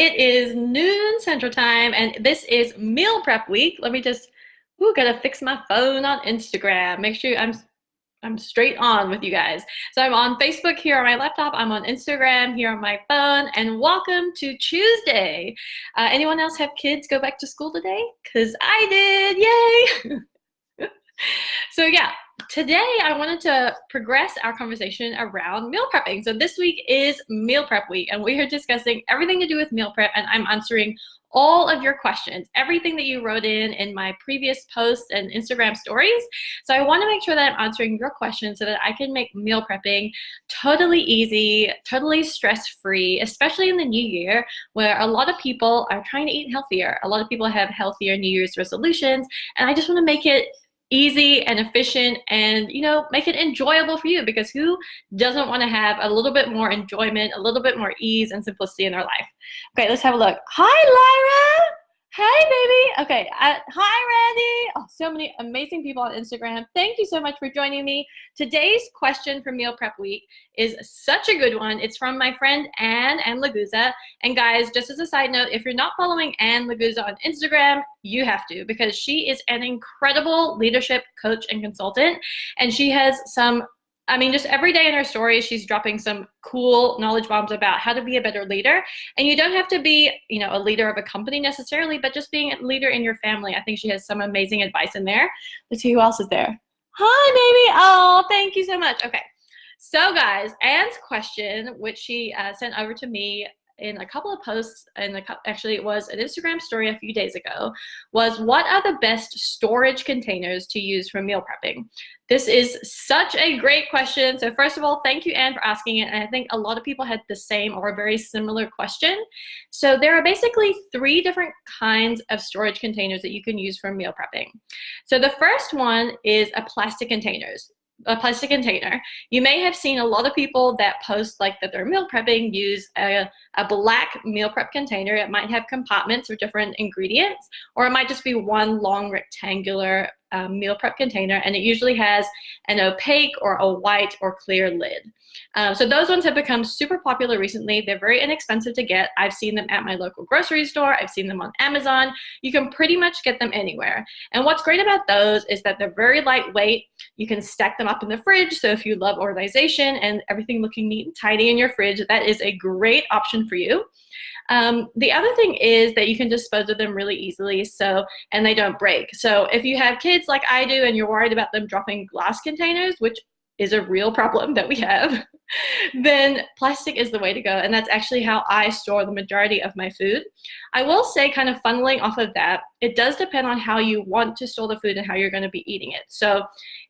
It is noon Central Time, and this is meal prep week. Let me just, gotta fix my phone on Instagram. Make sure I'm straight on with you guys. So I'm on Facebook here on my laptop. I'm on Instagram here on my phone, and welcome to Tuesday. Anyone else have kids go back to school today? Because I did, yay! So yeah, today I wanted to progress our conversation around meal prepping. So this week is meal prep week, and we are discussing everything to do with meal prep, and I'm answering all of your questions, everything that you wrote in my previous posts and Instagram stories. So I want to make sure that I'm answering your questions so that I can make meal prepping totally easy, totally stress-free, especially in the new year where a lot of people are trying to eat healthier. A lot of people have healthier New Year's resolutions, and I just want to make it easy and efficient and, make it enjoyable for you, because who doesn't want to have a little bit more enjoyment, a little bit more ease and simplicity in their life? Okay, let's have a look. Hi, Lyra. Hey, baby. Okay, hi, Randy. Oh, so many amazing people on Instagram. Thank you so much for joining me. Today's question for Meal Prep Week is such a good one. It's from my friend Anne Laguza. And guys, just as a side note, if you're not following Anne Laguza on Instagram, you have to, because she is an incredible leadership coach and consultant. And she has just every day in her stories, she's dropping some cool knowledge bombs about how to be a better leader. And you don't have to be, a leader of a company necessarily, but just being a leader in your family. I think she has some amazing advice in there. Let's see who else is there. Hi, baby. Oh, thank you so much. Okay. So guys, Anne's question, which she sent over to me in a couple of posts, and actually it was an Instagram story a few days ago, was what are the best storage containers to use for meal prepping? This is such a great question. So first of all, thank you, Anne, for asking it. And I think a lot of people had the same or a very similar question. So there are basically 3 different kinds of storage containers that you can use for meal prepping. So the first one is a plastic container. You may have seen a lot of people that post like that they're meal prepping use a black meal prep container. It might have compartments with different ingredients, or it might just be one long rectangular meal prep container, and it usually has an opaque or a white or clear lid. So those ones have become super popular recently. They're very inexpensive to get. I've seen them at my local grocery store. I've seen them on Amazon. You can pretty much get them anywhere. And what's great about those is that they're very lightweight. You can stack them up in the fridge. So if you love organization and everything looking neat and tidy in your fridge, that is a great option for you. The other thing is that you can dispose of them really easily, and they don't break. So if you have kids like I do and you're worried about them dropping glass containers, which is a real problem that we have, then plastic is the way to go. And that's actually how I store the majority of my food. I will say, kind of funneling off of that, it does depend on how you want to store the food and how you're going to be eating it. So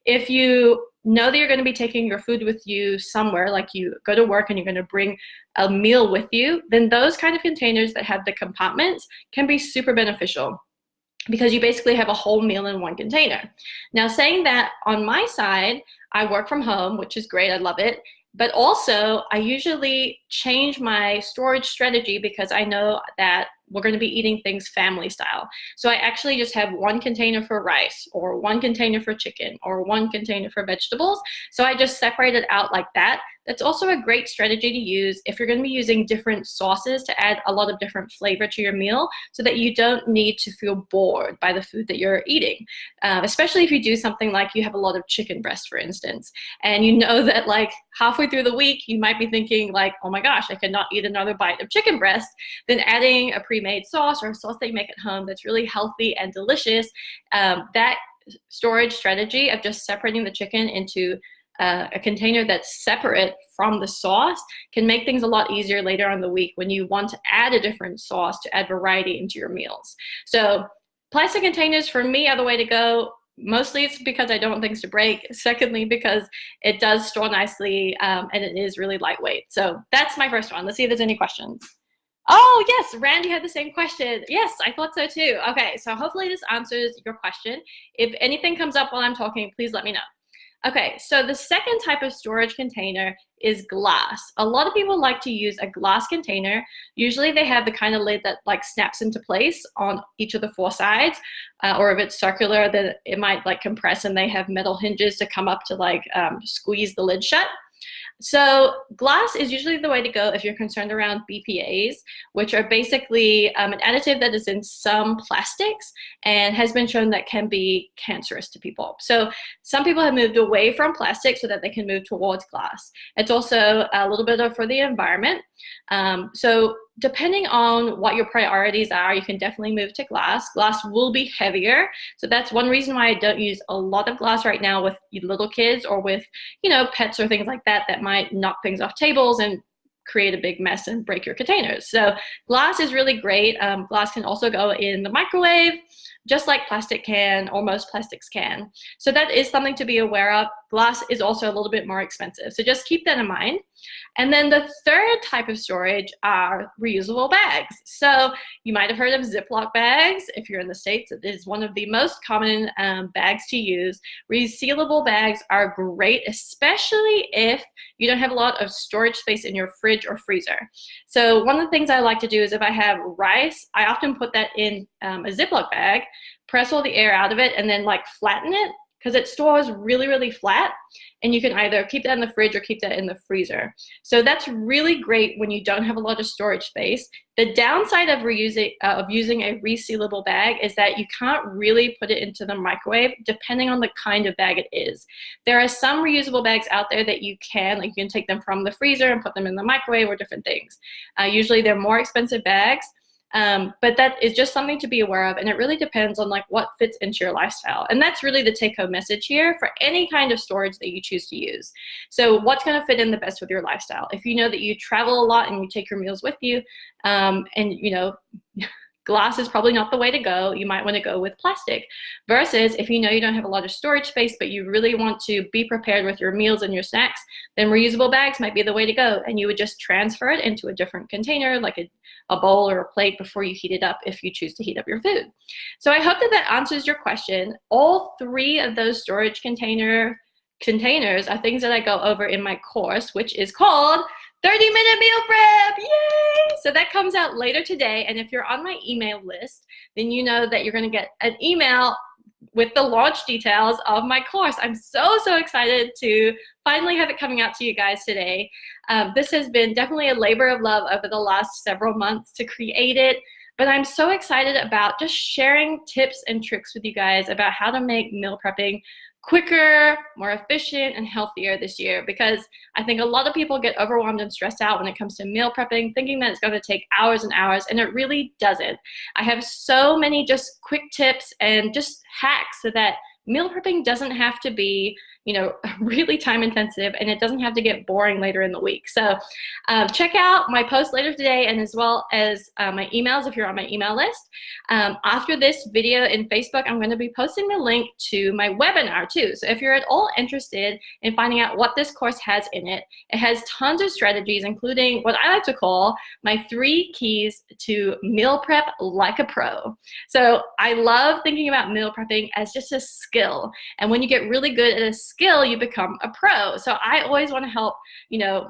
if you know that you're going to be taking your food with you somewhere, like you go to work and you're going to bring a meal with you, then those kind of containers that have the compartments can be super beneficial, because you basically have a whole meal in one container. Now, saying that, on my side, I work from home, which is great. I love it. But also, I usually change my storage strategy because I know that we're going to be eating things family style. So I actually just have one container for rice, or one container for chicken, or one container for vegetables. So I just separate it out like that. That's also a great strategy to use if you're going to be using different sauces to add a lot of different flavor to your meal, so that you don't need to feel bored by the food that you're eating. Especially if you do something like you have a lot of chicken breast, for instance, and you know that like halfway through the week, you might be thinking like, oh my gosh, I cannot eat another bite of chicken breast. Then adding a pre-made sauce, or a sauce that you make at home that's really healthy and delicious, that storage strategy of just separating the chicken into a container that's separate from the sauce can make things a lot easier later on in the week when you want to add a different sauce to add variety into your meals. So plastic containers for me are the way to go. Mostly it's because I don't want things to break. Secondly, because it does store nicely, and it is really lightweight. So that's my first one. Let's see if there's any questions. Oh, yes, Randy had the same question. Yes, I thought so too. Okay, so hopefully this answers your question. If anything comes up while I'm talking, please let me know. Okay, so the second type of storage container is glass. A lot of people like to use a glass container. Usually they have the kind of lid that like snaps into place on each of the 4 sides, or if it's circular, then it might like compress and they have metal hinges to come up to like squeeze the lid shut. So glass is usually the way to go if you're concerned around BPAs, which are basically an additive that is in some plastics and has been shown that can be cancerous to people. So some people have moved away from plastic so that they can move towards glass. It's also a little bit for the environment. So depending on what your priorities are, you can definitely move to glass. Glass will be heavier. So that's one reason why I don't use a lot of glass right now with little kids or with, pets or things like that that might knock things off tables and create a big mess and break your containers. So glass is really great. Glass can also go in the microwave, just like plastic can, or most plastics can. So that is something to be aware of. Glass is also a little bit more expensive. So just keep that in mind. And then the third type of storage are reusable bags. So you might have heard of Ziploc bags. If you're in the States, it is one of the most common bags to use. Resealable bags are great, especially if you don't have a lot of storage space in your fridge or freezer. So one of the things I like to do is if I have rice, I often put that in a Ziploc bag, press all the air out of it, and then like flatten it, because it stores really, really flat, and you can either keep that in the fridge or keep that in the freezer. So that's really great when you don't have a lot of storage space. The downside of using a resealable bag is that you can't really put it into the microwave depending on the kind of bag it is. There are some reusable bags out there that you can take them from the freezer and put them in the microwave or different things. Usually they're more expensive bags. But that is just something to be aware of, and it really depends on what fits into your lifestyle. And that's really the take-home message here for any kind of storage that you choose to use. So what's going to fit in the best with your lifestyle? If you know that you travel a lot and you take your meals with you, glass is probably not the way to go. You might want to go with plastic. Versus if you know you don't have a lot of storage space, but you really want to be prepared with your meals and your snacks, then reusable bags might be the way to go. And you would just transfer it into a different container, like a bowl or a plate, before you heat it up if you choose to heat up your food. So I hope that answers your question. All three of those storage containers are things that I go over in my course, which is called 30-minute meal prep. Yay! So that comes out later today. And if you're on my email list, then you know that you're going to get an email with the launch details of my course. I'm so excited to finally have it coming out to you guys today. This has been definitely a labor of love over the last several months to create it. But I'm so excited about just sharing tips and tricks with you guys about how to make meal prepping quicker, more efficient, and healthier this year, because I think a lot of people get overwhelmed and stressed out when it comes to meal prepping, thinking that it's going to take hours and hours, and it really doesn't. I have so many just quick tips and just hacks so that meal prepping doesn't have to be really time intensive, and it doesn't have to get boring later in the week. So check out my post later today, and as well as my emails if you're on my email list. After this video in Facebook, I'm going to be posting the link to my webinar too. So if you're at all interested in finding out what this course has in it, it has tons of strategies, including what I like to call my 3 keys to meal prep like a pro. So I love thinking about meal prepping as just a skill. And when you get really good at a skill, you become a pro. So I always want to help,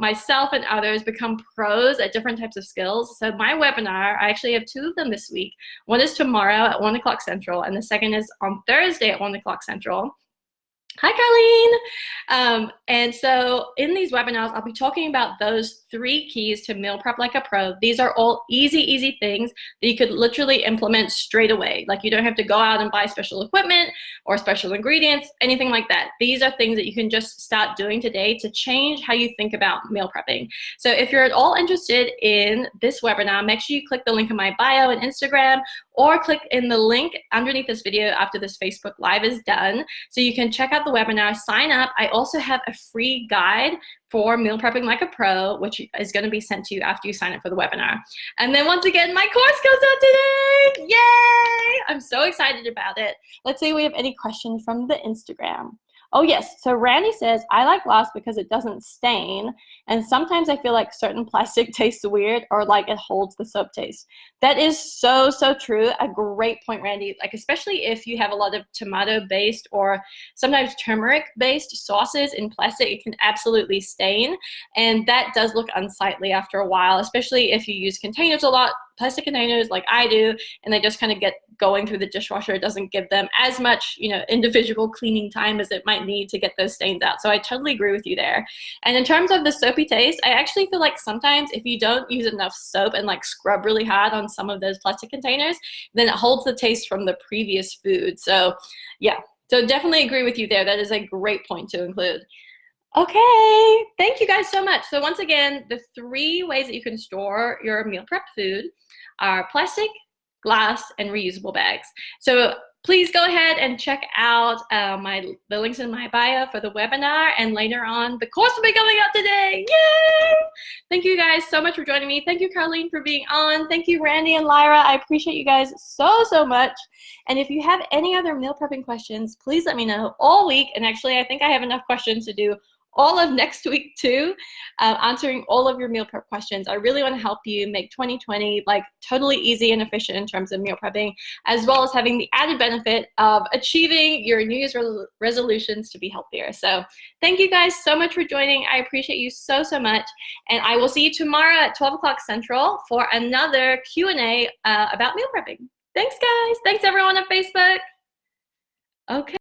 myself and others become pros at different types of skills. So my webinar, I actually have 2 of them this week. One is tomorrow at 1 o'clock Central, and the second is on Thursday at 1 o'clock Central. Hi, Carlene. And so in these webinars, I'll be talking about those 3 keys to meal prep like a pro. These are all easy things that you could literally implement straight away. Like you don't have to go out and buy special equipment or special ingredients, anything like that. These are things that you can just start doing today to change how you think about meal prepping. So if you're at all interested in this webinar, make sure you click the link in my bio and Instagram, or click in the link underneath this video after this Facebook Live is done, so you can check out the webinar, sign up. I also have a free guide for meal prepping like a pro, which is going to be sent to you after you sign up for the webinar. And then once again, my course goes out today. Yay! I'm so excited about it. Let's see if we have any questions from the Instagram. Oh yes, so Randy says, I like glass because it doesn't stain, and sometimes I feel like certain plastic tastes weird or like it holds the soap taste. That is so true. A great point, Randy. Like especially if you have a lot of tomato-based or sometimes turmeric-based sauces in plastic, it can absolutely stain, and that does look unsightly after a while, especially if you use containers a lot. plastic containers like I do, and they just kind of get going through the dishwasher. It doesn't give them as much, individual cleaning time as it might need to get those stains out. So I totally agree with you there. And in terms of the soapy taste, I actually feel like sometimes if you don't use enough soap and like scrub really hard on some of those plastic containers, then it holds the taste from the previous food. So yeah, so definitely agree with you there. That is a great point to include. Okay, thank you guys so much. So once again, the 3 ways that you can store your meal prep food are plastic, glass, and reusable bags. So please go ahead and check out the links in my bio for the webinar, and later on, the course will be coming out today. Yay! Thank you guys so much for joining me. Thank you, Carlene, for being on. Thank you, Randy and Lyra. I appreciate you guys so much. And if you have any other meal prepping questions, please let me know all week. And actually, I think I have enough questions to do all of next week too, answering all of your meal prep questions. I really want to help you make 2020 like totally easy and efficient in terms of meal prepping, as well as having the added benefit of achieving your New Year's resolutions to be healthier. So thank you guys so much for joining. I appreciate you so much. And I will see you tomorrow at 12 o'clock Central for another Q&A about meal prepping. Thanks, guys. Thanks, everyone on Facebook. Okay.